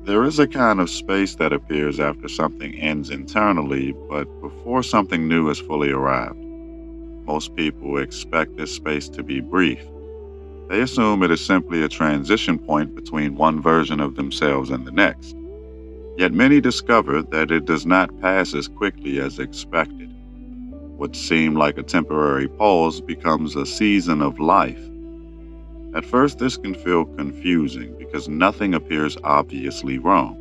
There is a kind of space that appears after something ends internally, but before something new has fully arrived. Most people expect this space to be brief. They assume it is simply a transition point between one version of themselves and the next. Yet many discover that it does not pass as quickly as expected. What seemed like a temporary pause becomes a season of life. At first, this can feel confusing because nothing appears obviously wrong.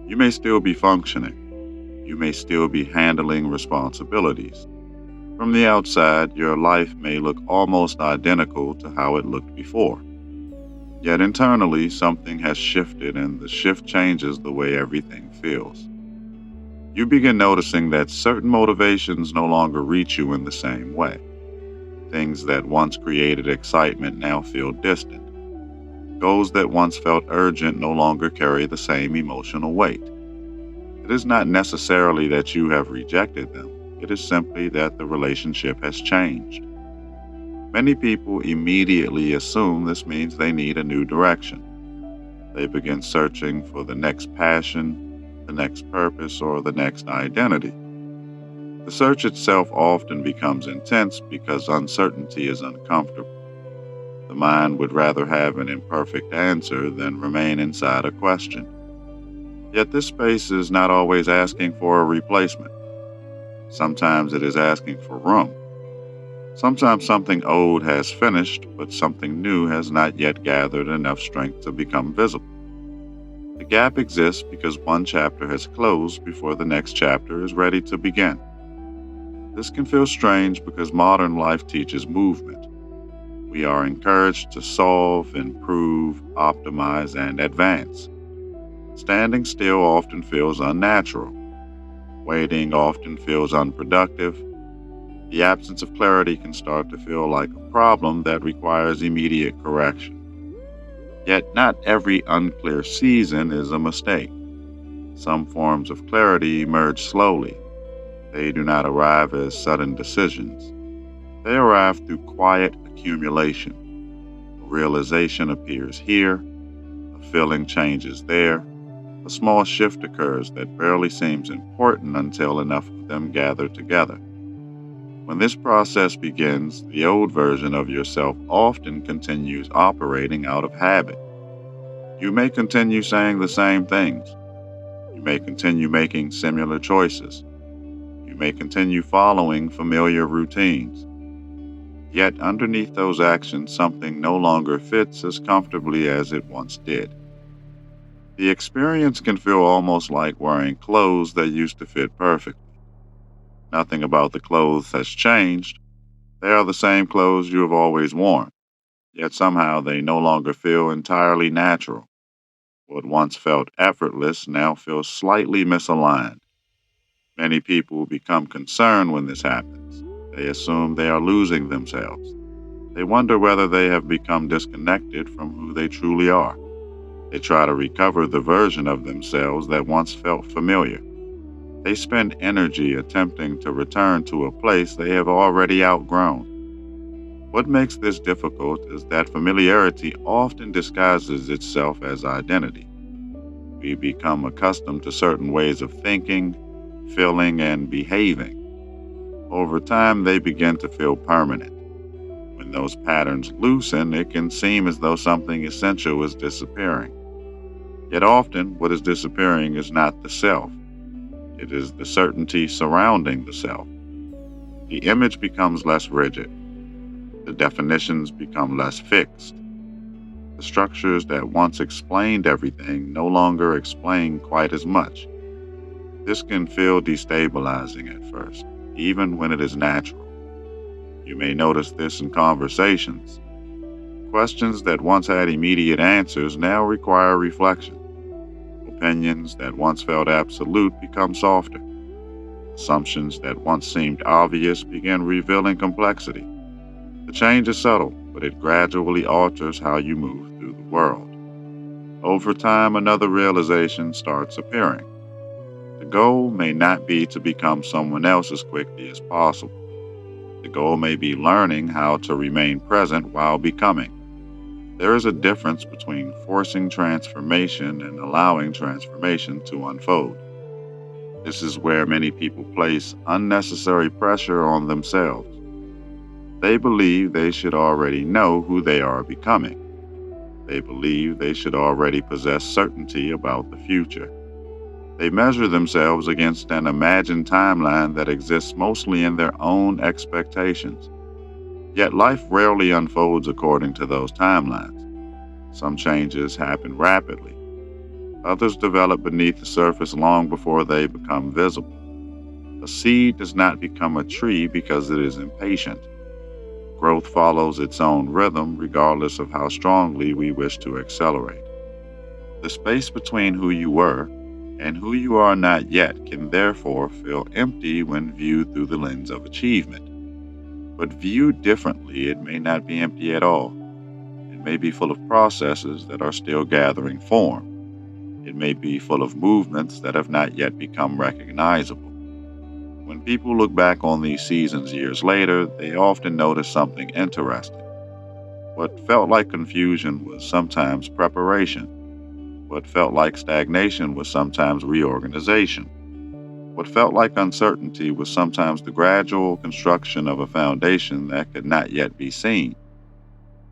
You may still be functioning. You may still be handling responsibilities. From the outside, your life may look almost identical to how it looked before. Yet internally, something has shifted, and the shift changes the way everything feels. You begin noticing that certain motivations no longer reach you in the same way. Things that once created excitement now feel distant. Goals that once felt urgent no longer carry the same emotional weight. It is not necessarily that you have rejected them, it is simply that the relationship has changed. Many people immediately assume this means they need a new direction. They begin searching for the next passion, the next purpose, or the next identity. The search itself often becomes intense because uncertainty is uncomfortable. The mind would rather have an imperfect answer than remain inside a question. Yet this space is not always asking for a replacement. Sometimes it is asking for room. Sometimes something old has finished, but something new has not yet gathered enough strength to become visible. The gap exists because one chapter has closed before the next chapter is ready to begin. This can feel strange because modern life teaches movement. We are encouraged to solve, improve, optimize, and advance. Standing still often feels unnatural. Waiting often feels unproductive. The absence of clarity can start to feel like a problem that requires immediate correction. Yet, not every unclear season is a mistake. Some forms of clarity emerge slowly. They do not arrive as sudden decisions. They arrive through quiet accumulation. A realization appears here, a feeling changes there, a small shift occurs that barely seems important until enough of them gather together. When this process begins, the old version of yourself often continues operating out of habit. You may continue saying the same things. You may continue making similar choices. You may continue following familiar routines. Yet underneath those actions, something no longer fits as comfortably as it once did. The experience can feel almost like wearing clothes that used to fit perfectly. Nothing about the clothes has changed. They are the same clothes you have always worn, yet somehow they no longer feel entirely natural. What once felt effortless now feels slightly misaligned. Many people become concerned when this happens. They assume they are losing themselves. They wonder whether they have become disconnected from who they truly are. They try to recover the version of themselves that once felt familiar. They spend energy attempting to return to a place they have already outgrown. What makes this difficult is that familiarity often disguises itself as identity. We become accustomed to certain ways of thinking, feeling, and behaving. Over time, they begin to feel permanent. When those patterns loosen, it can seem as though something essential is disappearing. Yet often, what is disappearing is not the self, it is the certainty surrounding the self. The image becomes less rigid, the definitions become less fixed. The structures that once explained everything no longer explain quite as much. This can feel destabilizing at first, even when it is natural. You may notice this in conversations. Questions that once had immediate answers now require reflection. Opinions that once felt absolute become softer. Assumptions that once seemed obvious begin revealing complexity. The change is subtle, but it gradually alters how you move through the world. Over time, another realization starts appearing. The goal may not be to become someone else as quickly as possible. The goal may be learning how to remain present while becoming. There is a difference between forcing transformation and allowing transformation to unfold. This is where many people place unnecessary pressure on themselves. They believe they should already know who they are becoming. They believe they should already possess certainty about the future. They measure themselves against an imagined timeline that exists mostly in their own expectations. Yet life rarely unfolds according to those timelines. Some changes happen rapidly. Others develop beneath the surface long before they become visible. A seed does not become a tree because it is impatient. Growth follows its own rhythm regardless of how strongly we wish to accelerate. The space between who you were and who you are not yet can therefore feel empty when viewed through the lens of achievement. But viewed differently, it may not be empty at all. It may be full of processes that are still gathering form. It may be full of movements that have not yet become recognizable. When people look back on these seasons years later, they often notice something interesting. What felt like confusion was sometimes preparation. What felt like stagnation was sometimes reorganization. What felt like uncertainty was sometimes the gradual construction of a foundation that could not yet be seen.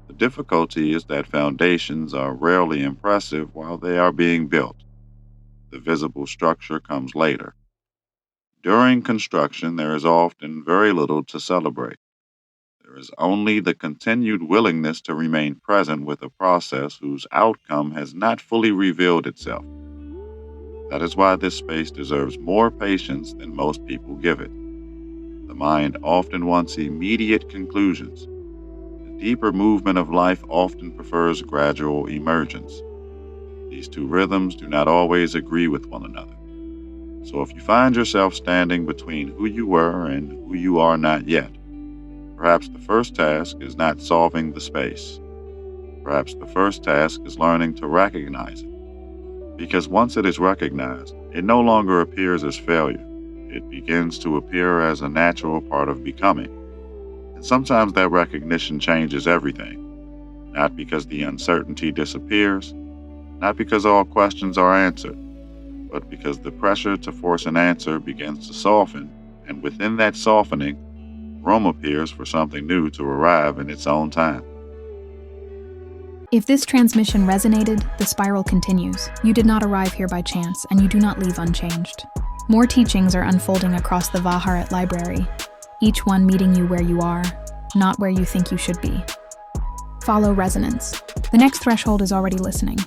The difficulty is that foundations are rarely impressive while they are being built. The visible structure comes later. During construction, there is often very little to celebrate. There is only the continued willingness to remain present with a process whose outcome has not fully revealed itself. That is why this space deserves more patience than most people give it. The mind often wants immediate conclusions. The deeper movement of life often prefers gradual emergence. These two rhythms do not always agree with one another. So if you find yourself standing between who you were and who you are not yet, perhaps the first task is not solving the space. Perhaps the first task is learning to recognize it. Because once it is recognized, it no longer appears as failure. It begins to appear as a natural part of becoming. And sometimes that recognition changes everything. Not because the uncertainty disappears, not because all questions are answered, but because the pressure to force an answer begins to soften, and within that softening, room appears for something new to arrive in its own time. If this transmission resonated, the spiral continues. You did not arrive here by chance, and you do not leave unchanged. More teachings are unfolding across the Haret library, each one meeting you where you are, not where you think you should be. Follow resonance. The next threshold is already listening.